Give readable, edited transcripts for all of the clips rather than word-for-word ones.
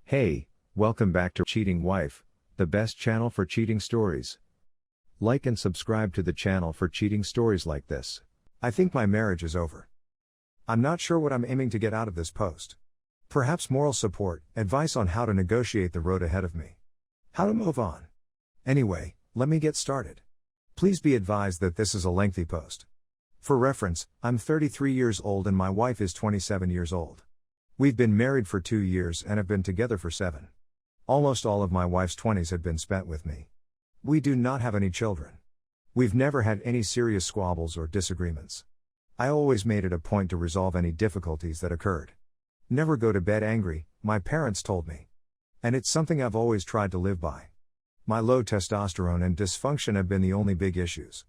Hey, welcome back to Cheating Wife, the best channel for cheating stories. Like and subscribe to the channel for cheating stories like this. I think my marriage is over. I'm not sure what I'm aiming to get out of this post. Perhaps moral support, advice on how to negotiate the road ahead of me. How to move on. Anyway, let me get started. Please be advised that this is a lengthy post. For reference, I'm 33 years old and my wife is 27 years old. We've been married for 2 years and have been together for 7. Almost all of my wife's 20s had been spent with me. We do not have any children. We've never had any serious squabbles or disagreements. I always made it a point to resolve any difficulties that occurred. Never go to bed angry, my parents told me. And it's something I've always tried to live by. My low testosterone and dysfunction have been the only big issues.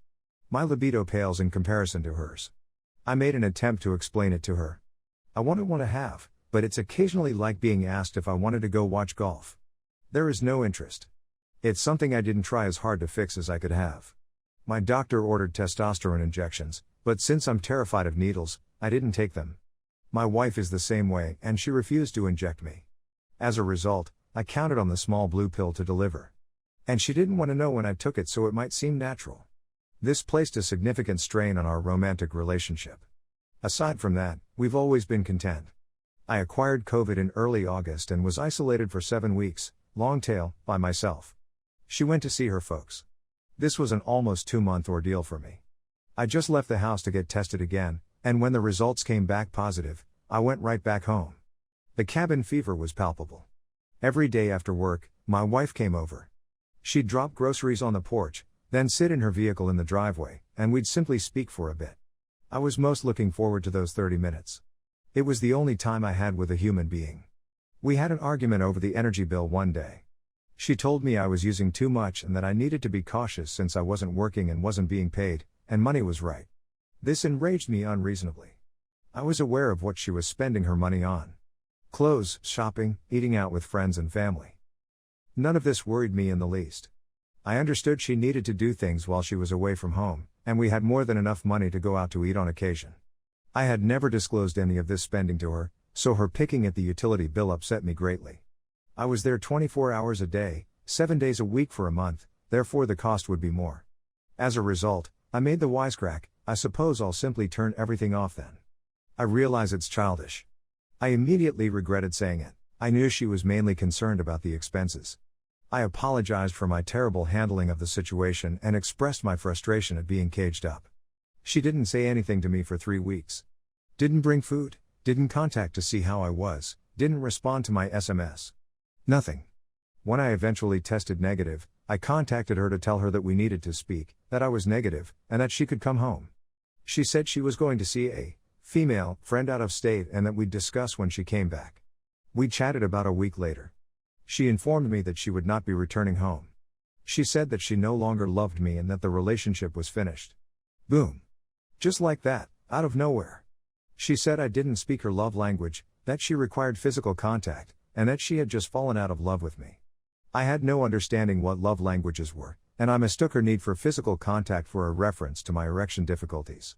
My libido pales in comparison to hers. I made an attempt to explain it to her. I want to have, but it's occasionally like being asked if I wanted to go watch golf. There is no interest. It's something I didn't try as hard to fix as I could have. My doctor ordered testosterone injections, but since I'm terrified of needles, I didn't take them. My wife is the same way and she refused to inject me. As a result, I counted on the small blue pill to deliver. And she didn't want to know when I took it so it might seem natural. This placed a significant strain on our romantic relationship. Aside from that, we've always been content. I acquired COVID in early August and was isolated for 7 weeks, long tail, by myself. She went to see her folks. This was an almost 2-month ordeal for me. I just left the house to get tested again, and when the results came back positive, I went right back home. The cabin fever was palpable. Every day after work, my wife came over. She'd drop groceries on the porch, then sit in her vehicle in the driveway, and we'd simply speak for a bit. I was most looking forward to those 30 minutes. It was the only time I had with a human being. We had an argument over the energy bill one day. She told me I was using too much and that I needed to be cautious since I wasn't working and wasn't being paid, and money was right. This enraged me unreasonably. I was aware of what she was spending her money on. Clothes, shopping, eating out with friends and family. None of this worried me in the least. I understood she needed to do things while she was away from home, and we had more than enough money to go out to eat on occasion. I had never disclosed any of this spending to her, so her picking at the utility bill upset me greatly. I was there 24 hours a day, 7 days a week for a month, therefore the cost would be more. As a result, I made the wisecrack, I suppose I'll simply turn everything off then. I realize it's childish. I immediately regretted saying it. I knew she was mainly concerned about the expenses. I apologized for my terrible handling of the situation and expressed my frustration at being caged up. She didn't say anything to me for 3 weeks. Didn't bring food, didn't contact to see how I was, didn't respond to my SMS. Nothing. When I eventually tested negative, I contacted her to tell her that we needed to speak, that I was negative, and that she could come home. She said she was going to see a female friend out of state and that we'd discuss when she came back. We chatted about a week later. She informed me that she would not be returning home. She said that she no longer loved me and that the relationship was finished. Boom. Just like that, out of nowhere. She said I didn't speak her love language, that she required physical contact, and that she had just fallen out of love with me. I had no understanding what love languages were, and I mistook her need for physical contact for a reference to my erection difficulties.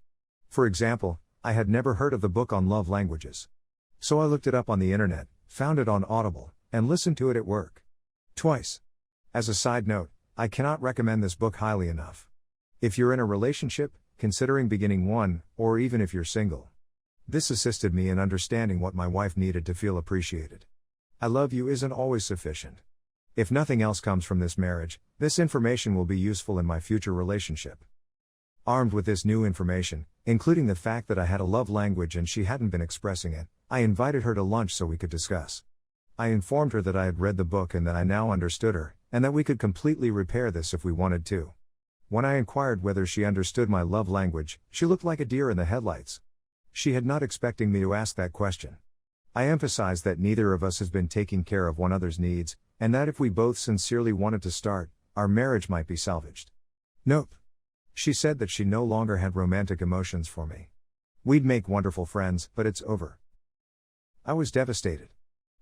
For example, I had never heard of the book on love languages. So I looked it up on the internet, found it on Audible, and listened to it at work. Twice. As a side note, I cannot recommend this book highly enough. If you're in a relationship, considering beginning one, or even if you're single. This assisted me in understanding what my wife needed to feel appreciated. I love you isn't always sufficient. If nothing else comes from this marriage, this information will be useful in my future relationship. Armed with this new information, including the fact that I had a love language and she hadn't been expressing it, I invited her to lunch so we could discuss. I informed her that I had read the book and that I now understood her, and that we could completely repair this if we wanted to. When I inquired whether she understood my love language, she looked like a deer in the headlights. She had not expecting me to ask that question. I emphasized that neither of us has been taking care of one another's needs, and that if we both sincerely wanted to start, our marriage might be salvaged. Nope. She said that she no longer had romantic emotions for me. We'd make wonderful friends, but it's over. I was devastated.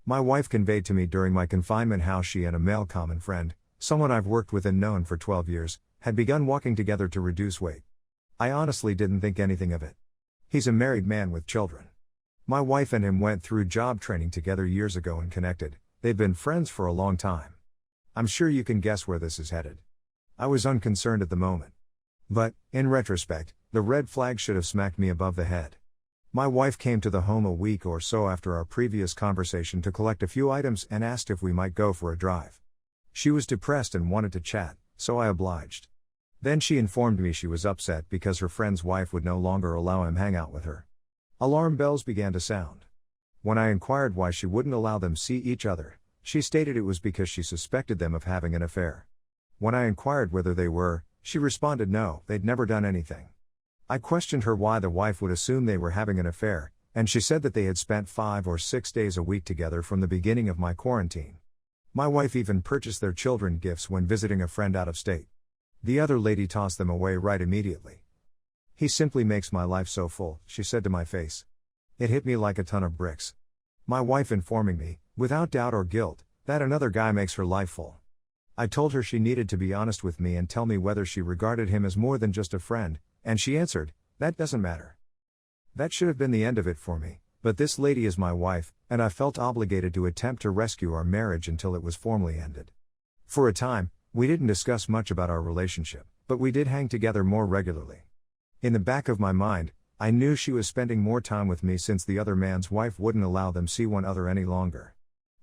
My wife conveyed to me during my confinement how she and a male common friend, someone I've worked with and known for 12 years, had begun walking together to reduce weight. I honestly didn't think anything of it. He's a married man with children. My wife and him went through job training together years ago and connected, they've been friends for a long time. I'm sure you can guess where this is headed. I was unconcerned at the moment. But, in retrospect, the red flag should have smacked me above the head. My wife came to the home a week or so after our previous conversation to collect a few items and asked if we might go for a drive. She was depressed and wanted to chat, so I obliged. Then she informed me she was upset because her friend's wife would no longer allow him hang out with her. Alarm bells began to sound. When I inquired why she wouldn't allow them see each other, she stated it was because she suspected them of having an affair. When I inquired whether they were, she responded no, they'd never done anything. I questioned her why the wife would assume they were having an affair, and she said that they had spent 5 or 6 days a week together from the beginning of my quarantine. My wife even purchased their children gifts when visiting a friend out of state. The other lady tossed them away right immediately. He simply makes my life so full, she said to my face. It hit me like a ton of bricks. My wife informing me, without doubt or guilt, that another guy makes her life full. I told her she needed to be honest with me and tell me whether she regarded him as more than just a friend, and she answered, that doesn't matter. That should have been the end of it for me, but this lady is my wife, and I felt obligated to attempt to rescue our marriage until it was formally ended. For a time, we didn't discuss much about our relationship, but we did hang together more regularly. In the back of my mind, I knew she was spending more time with me since the other man's wife wouldn't allow them see one another any longer.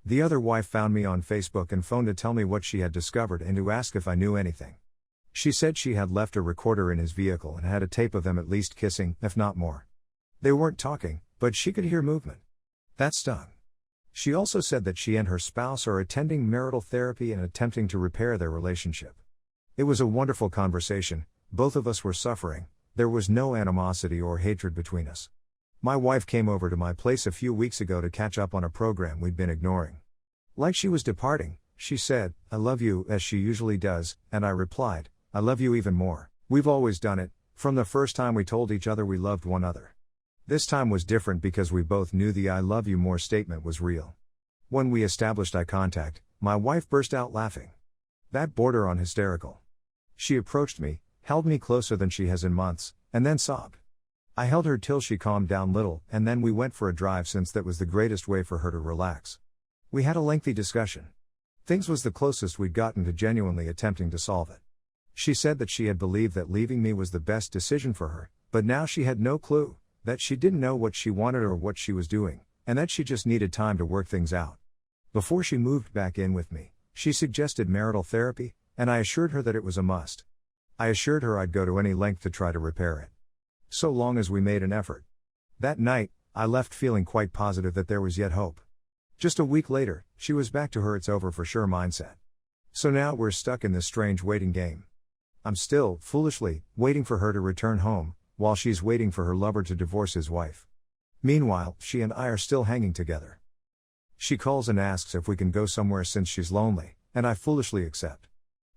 The other wife found me on Facebook and phoned to tell me what she had discovered and to ask if I knew anything. She said she had left a recorder in his vehicle and had a tape of them at least kissing, if not more. They weren't talking, but she could hear movement. That stung. She also said that she and her spouse are attending marital therapy and attempting to repair their relationship. It was a wonderful conversation, both of us were suffering, there was no animosity or hatred between us. My wife came over to my place a few weeks ago to catch up on a program we'd been ignoring. Like she was departing, she said, I love you, as she usually does, and I replied, I love you even more. We've always done it, from the first time we told each other we loved one another. This time was different because we both knew the I love you more statement was real. When we established eye contact, my wife burst out laughing. That bordered on hysterical. She approached me, held me closer than she has in months, and then sobbed. I held her till she calmed down little, and then we went for a drive since that was the greatest way for her to relax. We had a lengthy discussion. Things was the closest we'd gotten to genuinely attempting to solve it. She said that she had believed that leaving me was the best decision for her, but now she had no clue, that she didn't know what she wanted or what she was doing, and that she just needed time to work things out. Before she moved back in with me, she suggested marital therapy, and I assured her that it was a must. I assured her I'd go to any length to try to repair it. So long as we made an effort. That night, I left feeling quite positive that there was yet hope. Just a week later, she was back to her it's over for sure mindset. So now we're stuck in this strange waiting game. I'm still, foolishly, waiting for her to return home, while she's waiting for her lover to divorce his wife. Meanwhile, she and I are still hanging together. She calls and asks if we can go somewhere since she's lonely, and I foolishly accept.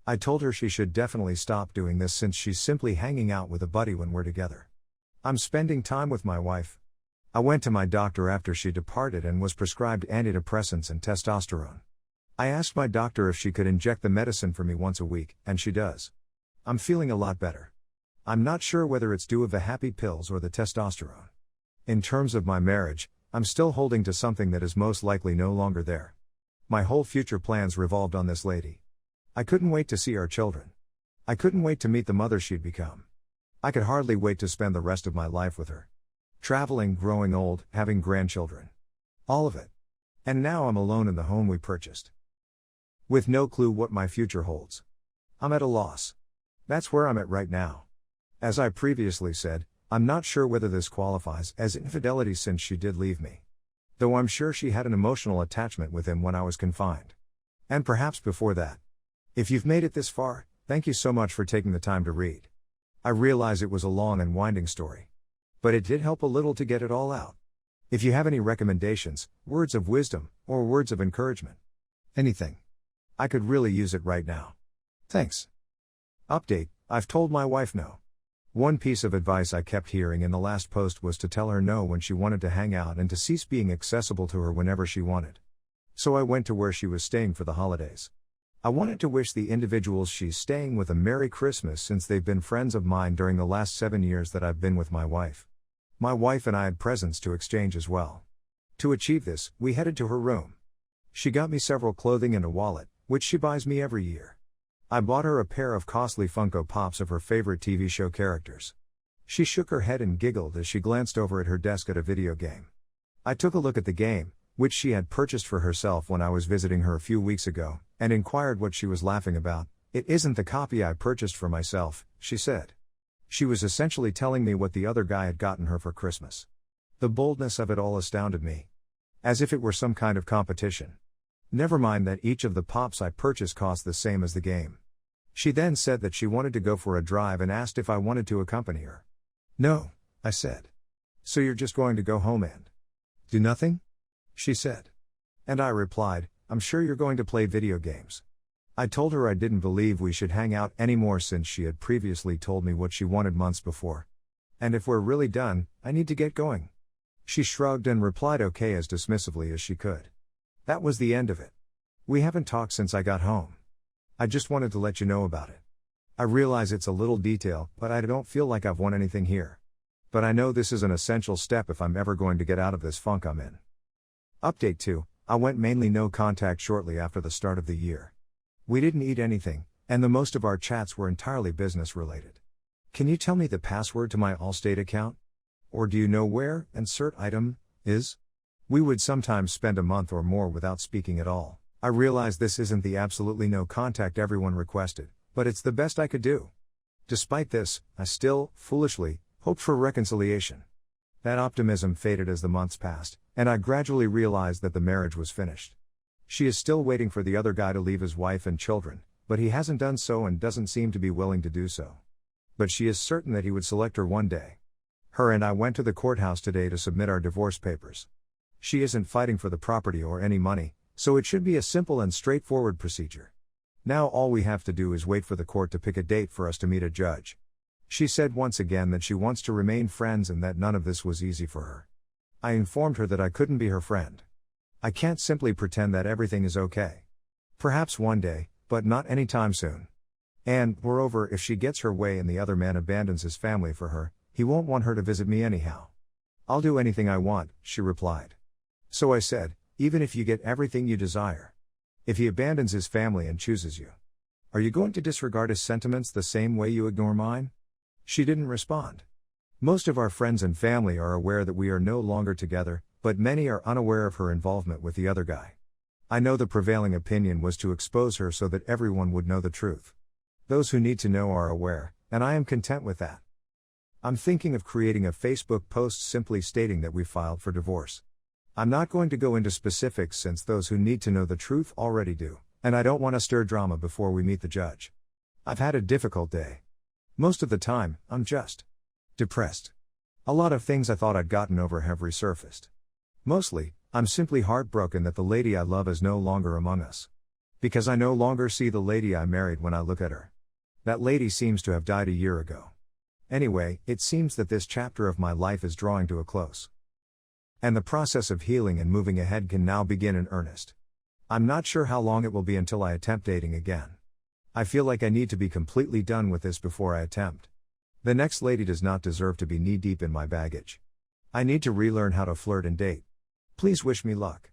I told her she should definitely stop doing this since she's simply hanging out with a buddy when we're together. I'm spending time with my wife. I went to my doctor after she departed and was prescribed antidepressants and testosterone. I asked my doctor if she could inject the medicine for me once a week, and she does. I'm feeling a lot better. I'm not sure whether it's due to the happy pills or the testosterone. In terms of my marriage, I'm still holding to something that is most likely no longer there. My whole future plans revolved on this lady. I couldn't wait to see our children. I couldn't wait to meet the mother she'd become. I could hardly wait to spend the rest of my life with her. Traveling, growing old, having grandchildren. All of it. And now I'm alone in the home we purchased. With no clue what my future holds. I'm at a loss. That's where I'm at right now. As I previously said, I'm not sure whether this qualifies as infidelity since she did leave me. Though I'm sure she had an emotional attachment with him when I was confined. And perhaps before that. If you've made it this far, thank you so much for taking the time to read. I realize it was a long and winding story. But it did help a little to get it all out. If you have any recommendations, words of wisdom, or words of encouragement. Anything. I could really use it right now. Thanks. Update, I've told my wife no. One piece of advice I kept hearing in the last post was to tell her no when she wanted to hang out and to cease being accessible to her whenever she wanted. So I went to where she was staying for the holidays. I wanted to wish the individuals she's staying with a Merry Christmas since they've been friends of mine during the last 7 years that I've been with my wife. My wife and I had presents to exchange as well. To achieve this, we headed to her room. She got me several clothing and a wallet, which she buys me every year. I bought her a pair of costly Funko Pops of her favorite TV show characters. She shook her head and giggled as she glanced over at her desk at a video game. I took a look at the game, which she had purchased for herself when I was visiting her a few weeks ago, and inquired what she was laughing about. "It isn't the copy I purchased for myself," she said. She was essentially telling me what the other guy had gotten her for Christmas. The boldness of it all astounded me. As if it were some kind of competition. Never mind that each of the Pops I purchased cost the same as the game. She then said that she wanted to go for a drive and asked if I wanted to accompany her. "No," I said. "So you're just going to go home and do nothing?" she said. And I replied, "I'm sure you're going to play video games." I told her I didn't believe we should hang out anymore since she had previously told me what she wanted months before. And if we're really done, I need to get going. She shrugged and replied okay as dismissively as she could. That was the end of it. We haven't talked since I got home. I just wanted to let you know about it. I realize it's a little detail, but I don't feel like I've won anything here. But I know this is an essential step if I'm ever going to get out of this funk I'm in. Update 2, I went mainly no contact shortly after the start of the year. We didn't eat anything, and the most of our chats were entirely business related. Can you tell me the password to my Allstate account? Or do you know where insert item is? We would sometimes spend a month or more without speaking at all. I realize this isn't the absolutely no contact everyone requested, but it's the best I could do. Despite this, I still, foolishly, hoped for reconciliation. That optimism faded as the months passed, and I gradually realized that the marriage was finished. She is still waiting for the other guy to leave his wife and children, but he hasn't done so and doesn't seem to be willing to do so. But she is certain that he would select her one day. Her and I went to the courthouse today to submit our divorce papers. She isn't fighting for the property or any money, so it should be a simple and straightforward procedure. Now all we have to do is wait for the court to pick a date for us to meet a judge. She said once again that she wants to remain friends and that none of this was easy for her. I informed her that I couldn't be her friend. I can't simply pretend that everything is okay. Perhaps one day, but not anytime soon. And, moreover, if she gets her way and the other man abandons his family for her, he won't want her to visit me anyhow. "I'll do anything I want," she replied. So I said, "Even if you get everything you desire. If he abandons his family and chooses you, are you going to disregard his sentiments the same way you ignore mine?" She didn't respond. Most of our friends and family are aware that we are no longer together, but many are unaware of her involvement with the other guy. I know the prevailing opinion was to expose her so that everyone would know the truth. Those who need to know are aware, and I am content with that. I'm thinking of creating a Facebook post simply stating that we filed for divorce. I'm not going to go into specifics since those who need to know the truth already do, and I don't want to stir drama before we meet the judge. I've had a difficult day. Most of the time, I'm just depressed. A lot of things I thought I'd gotten over have resurfaced. Mostly, I'm simply heartbroken that the lady I love is no longer among us. Because I no longer see the lady I married when I look at her. That lady seems to have died a year ago. Anyway, it seems that this chapter of my life is drawing to a close. And the process of healing and moving ahead can now begin in earnest. I'm not sure how long it will be until I attempt dating again. I feel like I need to be completely done with this before I attempt. The next lady does not deserve to be knee-deep in my baggage. I need to relearn how to flirt and date. Please wish me luck.